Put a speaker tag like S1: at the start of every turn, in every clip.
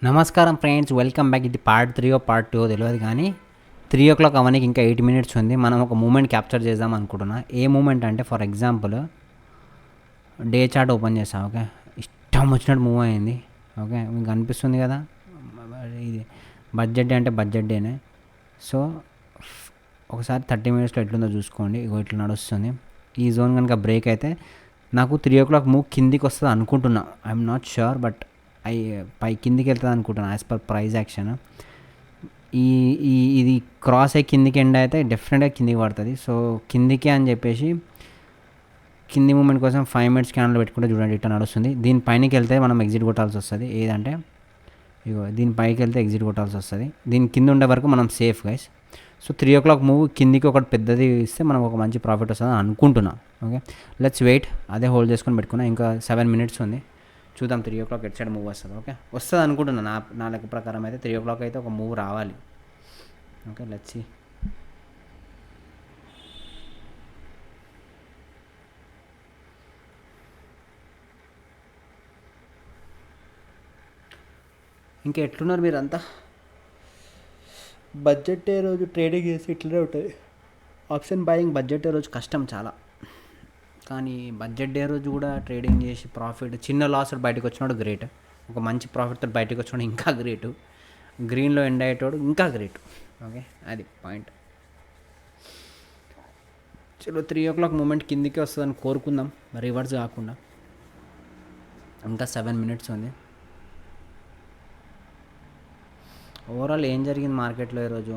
S1: నమస్కారం friends, welcome back. ఇది part 3 part 2 తెలియదు కానీ 3 o'clock అవనికి ఇంకా 8 minutes ఉంది. మనం ఒక మూమెంట్ క్యాప్చర్ చేద్దాం అనుకుంటున్నా. ఏ మూమెంట్ అంటే for example day chart open చేస్తాం. ఓకే, ఇష్టం వచ్చినట్టు మూవ్ అయింది. ఓకే, మీకు అనిపిస్తుంది కదా ఇది బడ్జెట్ డే అంటే బడ్జెట్ డేనే. సో ఒకసారి 30 minutesలో ఎట్లుందో చూసుకోండి. ఇగో ఇట్లా నడుస్తుంది. ఈ జోన్ కనుక బ్రేక్ అయితే నాకు 3 o'clock మూవ్ కిందికి వస్తుంది అనుకుంటున్నా. ఐఎమ్ నాట్ ష్యూర్, బట్ పై కిందికి వెళ్తుంది అనుకుంటున్నాను యాజ్ పర్ ప్రైజ్ యాక్షన్. ఈ ఈ ఇది క్రాస్ అయ్యి కిందికి ఎండ్ అయితే డెఫినెట్గా కిందికి పడుతుంది. సో కిందికి అని చెప్పేసి కింది మూమెంట్ కోసం 5 minutes క్యాండిల్ పెట్టుకుంటే చూడండి ఇట్లా నడుస్తుంది. దీని పైనకి వెళ్తే మనం ఎగ్జిట్ కొట్టాల్సి వస్తుంది. ఏదంటే ఇగో దీని పైకి వెళ్తే ఎగ్జిట్ కొట్టాల్సి వస్తుంది. దీని కింద ఉండే వరకు మనం safe guys. So 3 o'clock move కిందికి ఒకటి పెద్దది ఇస్తే మనం ఒక మంచి ప్రాఫిట్ వస్తుంది అనుకుంటున్నా. Okay, let's wait. అదే హోల్డ్ చేసుకొని పెట్టుకున్నా. ఇంకా 7 minutes ఉంది. చూద్దాం 3 o'clock ఎట్ సైడ్ మూవ్ వస్తుంది. ఓకే, వస్తుంది అనుకుంటున్నా. నా లెక్క ప్రకారం అయితే 3 o'clock అయితే ఒక మూవ్ రావాలి. Okay, let's see. ఇంకా ఎట్లున్నారు మీరంతా? బడ్జెట్ డే రోజు ట్రేడింగ్ చేసి ఇట్లనే ఉంటుంది. ఆప్షన్ బయింగ్ బడ్జెట్ డే రోజు కష్టం చాలా. కానీ బడ్జెట్ డే రోజు కూడా ట్రేడింగ్ చేసి ప్రాఫిట్ చిన్న లాస్ బయటకు వచ్చినాడు గ్రేట్. ఒక మంచి ప్రాఫిట్తో బయటకు వచ్చినాడు ఇంకా గ్రేటు. గ్రీన్లో ఎండ్ అయ్యేటోడు ఇంకా గ్రేట్. ఓకే, అది పాయింట్. చలో 3 o'clock మూమెంట్ కిందికి వస్తుందని కోరుకుందాం, రివర్స్ కాకుండా. ఇంకా 7 minutes ఉంది. ఓవరాల్ ఏం జరిగింది మార్కెట్లో ఈరోజు?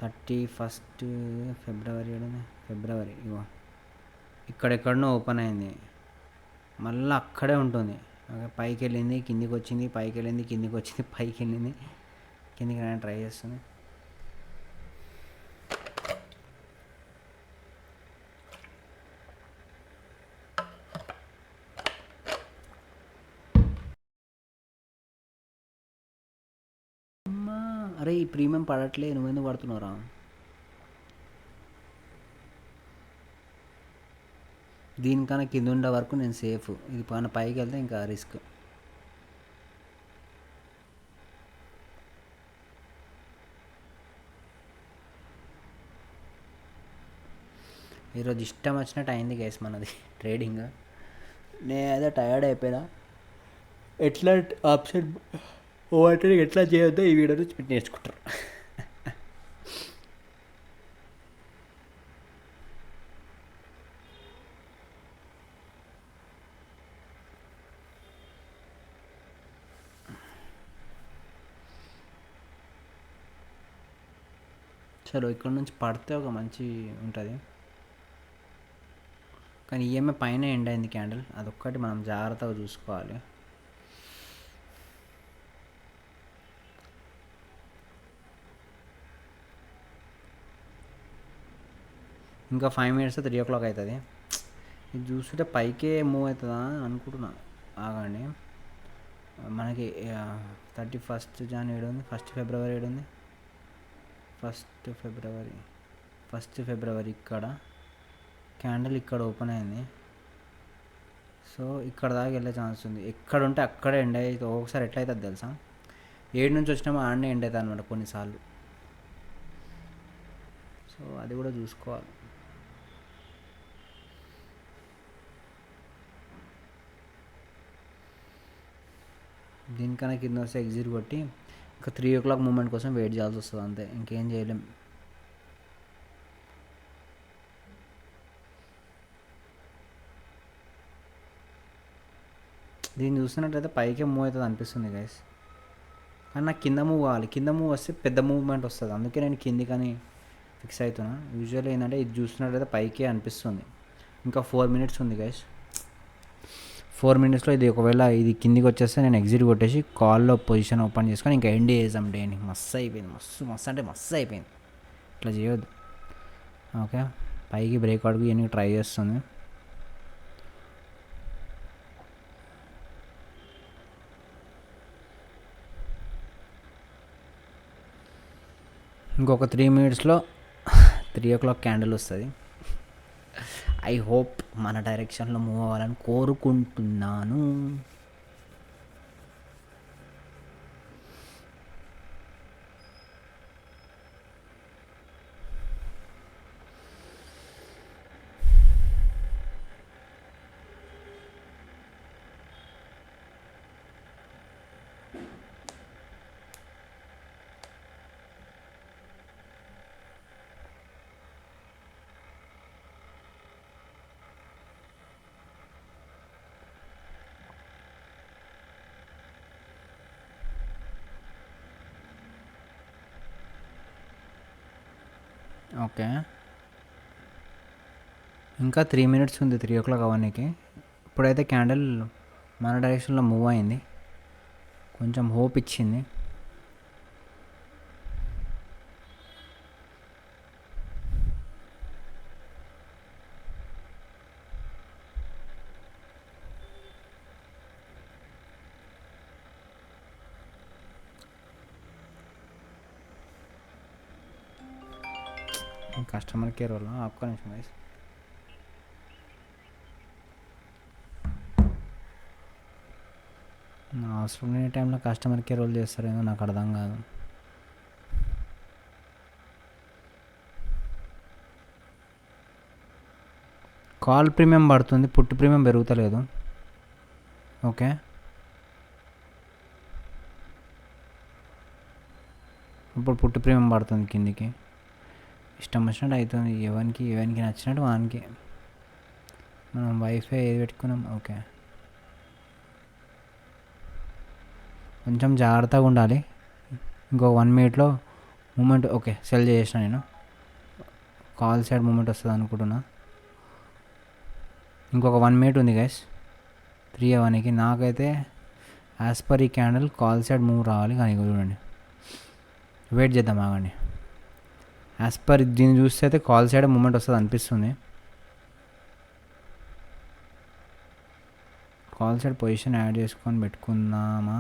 S1: 31st ఫిబ్రవరి ఫిబ్రవరి ఇగో ఇక్కడెక్కడనో ఓపెన్ అయింది, మళ్ళీ అక్కడే ఉంటుంది. ఓకే, పైకి వెళ్ళింది, కిందికి వచ్చింది, పైకి వెళ్ళింది, కిందికి వచ్చింది, పైకి వెళ్ళింది, కిందికి రాయడానికి ట్రై చేస్తుంది. అరే ఈ ప్రీమియం పడట్లే, నువ్వెందుకు పడుతున్నావురా? దీనికన్నా కింద ఉండే వరకు నేను సేఫ్. ఇది పైకి వెళ్తే ఇంకా రిస్క్. ఈరోజు ఇష్టం వచ్చినట్టు అయింది గైస్ మనది ట్రేడింగ్. నేను అదే టయర్డ్ అయిపోయినా. ఎట్లా ఆప్షన్ ఓవర్ ట్రేడింగ్ ఎట్లా చేయొద్దో ఈ వీడియో నుంచి నేర్చుకుంటారు. చలో ఇక్కడ నుంచి పడితే ఒక మంచి ఉంటుంది. కానీ ఈఎంఐ పైన ఎండ్ అయింది క్యాండిల్, అదొక్కటి మనం జాగ్రత్తగా చూసుకోవాలి. ఇంకా 5 minutes 3 o'clock అవుతుంది. ఇది చూస్తుంటే పైకే మూవ్ అవుతుందా అనుకుంటున్నా. ఆగండి, మనకి 31st January ఏడు ఉంది, 1st February ఏడు ఉంది. 1st February ఇక్కడ క్యాండిల్ ఇక్కడ ఓపెన్ అయింది. సో ఇక్కడ దాకా వెళ్ళే ఛాన్స్ ఉంది. ఎక్కడ ఉంటే అక్కడే ఎండ్ అయితే ఒకసారి ఎట్లయితుంది తెలుసా, 7 నుంచి వచ్చినామో ఆడనే ఎండ్ అవుతుంది అనమాట కొన్నిసార్లు. సో అది కూడా చూసుకోవాలి. దీనికన్నా కింద వస్తే ఎగ్జిట్ కొట్టి ఇంకా 3 o'clock మూమెంట్ కోసం వెయిట్ చేయాల్సి వస్తుంది, అంతే, ఇంకేం చేయలేం. దీన్ని చూస్తున్నట్లయితే పైకే మూవ్ అవుతుంది అనిపిస్తుంది గైస్. కానీ నాకు కింద మూవ్ కావాలి. కింద మూవ్ వస్తే పెద్ద మూవ్మెంట్ వస్తుంది, అందుకే నేను కిందికని ఫిక్స్ అవుతున్నా. యూజువల్లీ ఏంటంటే ఇది చూస్తున్నట్లయితే పైకే అనిపిస్తుంది. ఇంకా 4 minutes ఉంది గైస్. 4 minutesలో ఇది ఒకవేళ ఇది కిందికి వచ్చేస్తే నేను ఎగ్జిట్ కొట్టేసి కాల్లో పొజిషన్ ఓపెన్ చేసుకొని ఇంకా ఎండ్ చేద్దాం డేని. మస్తు అయిపోయింది, మస్తు అంటే మస్తు అయిపోయింది. ఇట్లా చేయొద్దు. ఓకే, పైకి బ్రేక్ అవుట్కి ఇవన్నీ ట్రై చేస్తుంది. ఇంకొక 3 minutesలో 3 o'clock క్యాండిల్ వస్తుంది. ఐ హోప్ మన డైరెక్షన్లో మూవ్ అవ్వాలని కోరుకుంటున్నాను. ఓకే, ఇంకా 3 minutes ఉంది 3 o'clock అవన్నీకి. ఇప్పుడైతే క్యాండిల్ మన డైరెక్షన్లో మూవ్ అయింది, కొంచెం హోప్ ఇచ్చింది. కస్టమర్ కేర్ వల్ల ఒక్క నిమిషం గైస్. అవసరం లేని టైంలో కస్టమర్ కేర్ వాళ్ళు చేస్తారేమో నాకు అర్థం కాదు. కాల్ ప్రీమియం పడుతుంది, పుట్టు ప్రీమియం పెరుగుతలేదు. ఓకే, ఇప్పుడు పుట్టు ప్రీమియం పడుతుంది కిందికి. ఇష్టం వచ్చినట్టు అవుతుంది, ఎవరికి నచ్చినట్టు వానికి. మనం వైఫై ఏది పెట్టుకున్నాం. ఓకే, కొంచెం జాగ్రత్తగా ఉండాలి. ఇంకో 1 minute మూమెంట్. ఓకే, సెల్ చేసిన నేను. కాల్ సైడ్ మూమెంట్ వస్తుంది అనుకుంటున్నా. ఇంకొక 1 minute ఉంది గైస్ 3 అవ్వడానికి. నాకైతే యాజ్ పర్ ఈ క్యాండిల్ కాల్ సైడ్ మూవ్ రావాలి, కానీ చూడండి వెయిట్ చేద్దాం ఆగండి. యాజ్ పర్ దీన్ని చూస్తే అయితే కాల్ సైడ్ మూమెంట్ వస్తుంది అనిపిస్తుంది. కాల్ సైడ్ పొజిషన్ యాడ్ చేసుకొని పెట్టుకుందామా?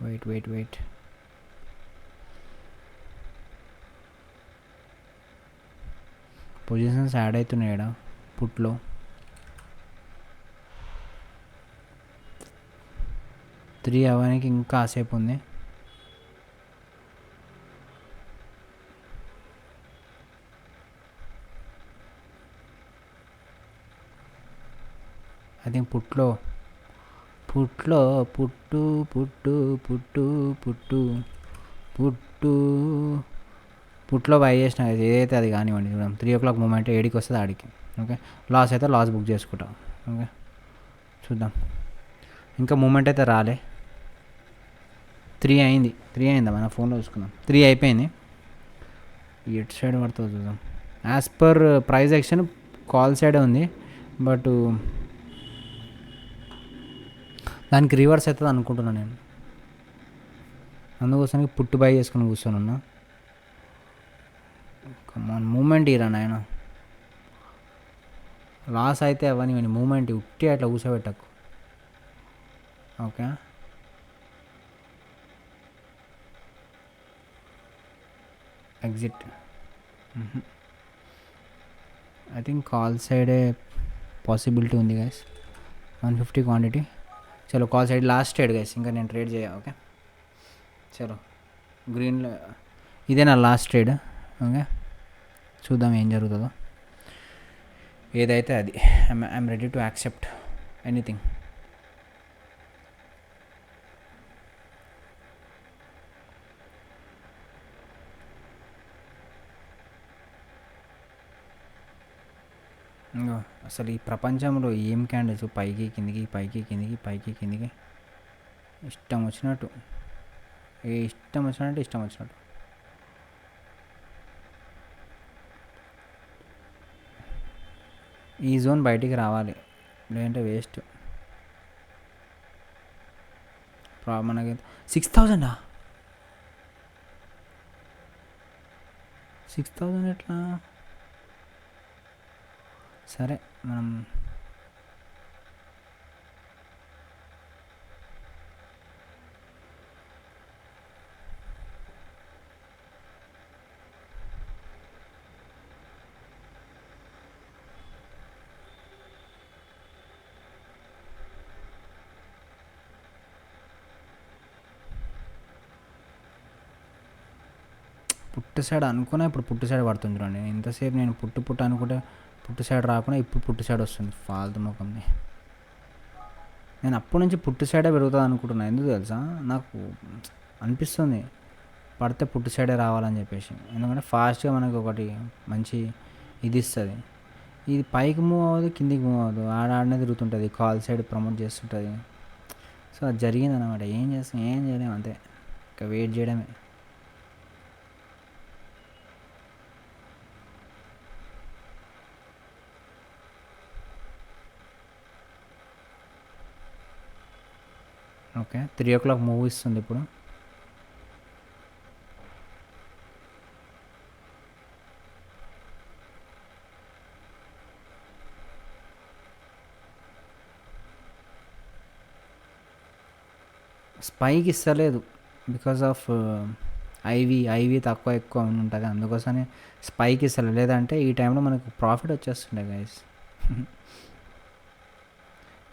S1: వెయిట్ పొజిషన్స్ యాడ్ అవుతున్నాయి ఇక్కడ పుట్లో. త్రీ అవ్వడానికి ఇంకా కాసేపు ఉంది. ఐ థింక్ పుట్లో పుట్లో బై చేసిన ఏదైతే అది కానివ్వండి. చూద్దాం 3 o'clock మూమెంట్ ఏడికి వస్తుంది ఆడికి. ఓకే, లాస్ అయితే లాస్ బుక్ చేసుకుంటాం. ఓకే, చూద్దాం. ఇంకా మూమెంట్ అయితే రాలే. 3 అయిందా? మన ఫోన్లో చూసుకుందాం. 3 అయిపోయింది. ఎటు సైడ్ పడుతుందో చూద్దాం. As per price action call సైడే ఉంది, బట్ దానికి రివర్స్ అవుతుంది అనుకుంటున్నాను నేను. అందుకోసానికి పుట్టు బై చేసుకుని కూర్చొని కమాన్ మూమెంట్ ఇరా నాయన. లాస్ అయితే అవన్నీ మూమెంట్ ఉట్టి అట్లా కూర్చోబెట్టకు. Okay, exit. I think call సైడే పాసిబిలిటీ ఉంది గైస్. 150 క్వాంటిటీ. చలో call side last trade guys, ఇంకా నేను ట్రేడ్ చేయ. ఓకే, చలో గ్రీన్లో ఇదే నా లాస్ట్ ట్రేడ్. ఓకే, చూద్దాం ఏం జరుగుతుందో. ఏదైతే అది I'm ready to accept anything. అసలు ఈ ప్రపంచంలో ఏం క్యాండిల్స్ పైకి కిందికి ఇష్టం వచ్చినట్టు ఈ జోన్ బయటికి రావాలి, లేదంటే వేస్ట్. మనకి 6,000 6,000 ఎట్లా? సరే మనం పుట్టు సైడ్ అనుకున్నా, ఇప్పుడు పుట్టు సైడ్ పడుతుంది చూడండి. ఇంతసేపు నేను పుట్టు అనుకుంటే పుట్టు సైడ్ రాకుండా ఇప్పుడు పుట్టు సైడ్ వస్తుంది. ఫాల్తు ముఖంది. నేను అప్పటి నుంచి పుట్టు సైడే పెరుగుతుంది అనుకుంటున్నాను. ఎందుకు తెలుసా, నాకు అనిపిస్తుంది పడితే పుట్టు సైడే రావాలని చెప్పేసి. ఎందుకంటే ఫాస్ట్గా మనకు ఒకటి మంచి ఇది ఇస్తుంది. ఇది పైకి మూవ్ అవ్వదు, కిందికి మూవ్ అవ్వదు, ఆడనే తిరుగుతుంటుంది, కాల్ సైడ్ ప్రమోట్ చేస్తుంటుంది. సో అది జరిగింది అనమాట. ఏం చేయలేము అంతే. ఇంకా వెయిట్ చేయడమే. ఓకే 3 o'clock మూవ్ ఇస్తుంది ఇప్పుడు. స్పైక్ ఇస్తలేదు బికాజ్ ఆఫ్ ఐవి తక్కువ ఎక్కువ ఉంటుంది, అందుకోసమే స్పైక్ ఇస్తలేదు. లేదంటే ఈ టైంలో మనకు ప్రాఫిట్ వచ్చేస్తుండే గైస్.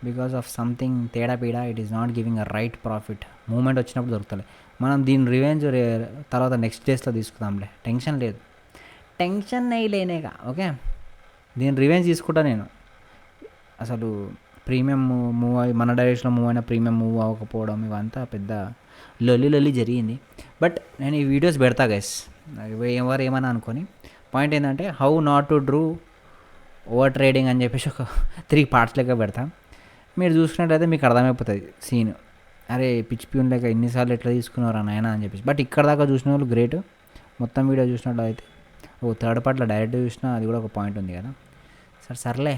S1: బికాస్ ఆఫ్ సంథింగ్ తేడా పీడా it is not giving a right profit. Moment వచ్చినప్పుడు దొరుకుతలే. మనం దీని రివెంజ్ తర్వాత నెక్స్ట్ డేస్లో తీసుకుందాంలే, టెన్షన్ లేదు. టెన్షన్ లేనేగా. ఓకే దీని రివెంజ్ తీసుకుంటా నేను. అసలు ప్రీమియం మూవ్ అయ్యి మన డైరెక్షన్లో మూవ్ అయినా ప్రీమియం మూవ్ అవ్వకపోవడం ఇవంతా పెద్ద లొల్లి జరిగింది. బట్ నేను ఈ వీడియోస్ పెడతా గైస్, ఎవరు ఏమన్నా అనుకొని. పాయింట్ ఏంటంటే how not to do over trading అని చెప్పేసి ఒక 3 parts లెక్క పెడతా. మీరు చూసుకున్నట్టయితే మీకు అర్థమైపోతుంది సీన్. అరే పిచ్ ప్యూన్ లెక్క ఎన్నిసార్లు ఎట్లా తీసుకున్నారా నాయన అని చెప్పేసి. బట్ ఇక్కడ దాకా చూసిన వాళ్ళు గ్రేట్. మొత్తం వీడియో చూసినట్టు అయితే థర్డ్ పార్ట్లో డైరెక్ట్ చూసినా అది కూడా ఒక పాయింట్ ఉంది కదా. సర్లే.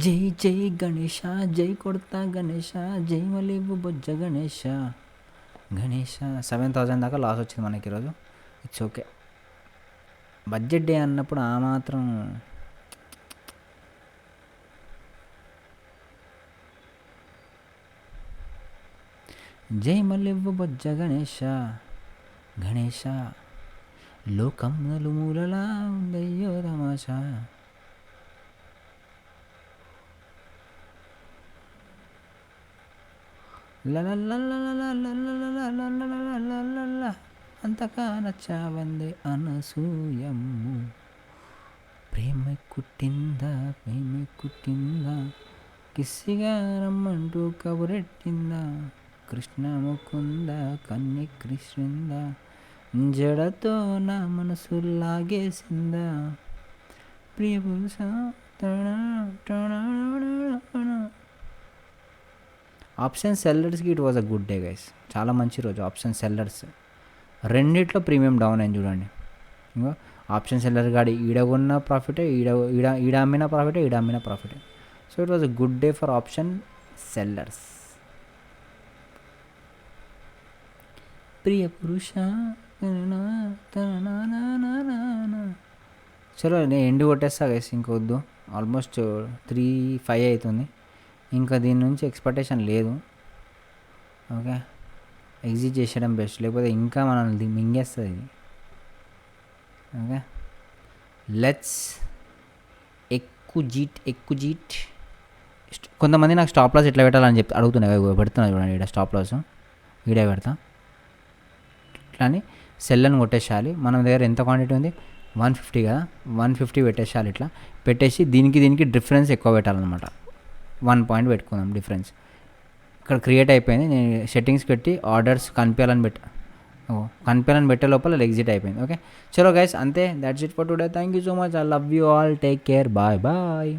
S1: జై జై గణేష, జై కొడతా గణేష, జై మలిబు బొజ్జ గణేష. 7,000 దాకా లాస్ వచ్చింది మనకి ఈరోజు. It's okay. బడ్జెట్ డే అన్నప్పుడు ఆ మాత్రం జై మలిబు బొజ్జ గణేష గణేష, లోకం నలుమూలలా ఉందయ్యో తమాషా. అంతకా నచ్చావందే అనసూయమ్ము, ప్రేమ కుట్టిందా కిస్సిగా రమ్మంటూ కబురెట్టిందా, కృష్ణ ముకుంద కన్ని కృష్ణింద, జడతో నా మనసు లాగేసిందా, ప్రియ పురుష. ఆప్షన్ సెల్లర్స్కి it was a good day guys. చాలా మంచి రోజు ఆప్షన్ సెల్లర్స్. రెండిట్లో ప్రీమియం డౌన్ అయింది చూడండి. ఇంకో ఆప్షన్ సెల్లర్ గాడి ఈడ కొన్న ప్రాఫిటే, ఈడ అమ్మిన ప్రాఫిటే. So it was a good day for option sellers. ప్రియ పురుష. చలో నేను ఎండు కొట్టేస్తా గైస్, ఇంకొద్దు. ఆల్మోస్ట్ 3:05 అవుతుంది. ఇంకా దీని నుంచి ఎక్స్పెక్టేషన్ లేదు. ఓకే ఎగ్జిట్ చేసేయడం బెస్ట్, లేకపోతే ఇంకా మనల్ని మింగేస్తుంది. Okay let's ఎక్కుజీట్. కొంతమంది నాకు స్టాప్ లాస్ ఎట్లా పెట్టాలని చెప్పి అడుగుతున్నాయి, పెడుతున్నా చూడండి. ఇక్కడ స్టాప్ లాస్ వీడియో పెడతా. ఇట్లా అని సెల్ అని కొట్టేసేయాలి. మన దగ్గర ఎంత క్వాంటిటీ ఉంది 150 కదా, 150 పెట్టేసేయాలి. ఇట్లా పెట్టేసి దీనికి డిఫరెన్స్ ఎక్కువ పెట్టాలన్నమాట. 1 point పెట్టుకుందాం డిఫరెన్స్. ఇక్కడ క్రియేట్ అయిపోయింది. నేను సెట్టింగ్స్ పెట్టి ఆర్డర్స్ కనిపించాలని పెట్టే లోపల ఎగ్జిట్ అయిపోయింది. ఓకే చలో గైస్ అంతే. That's it for today. Thank you so much. I love you all. Take care. Bye.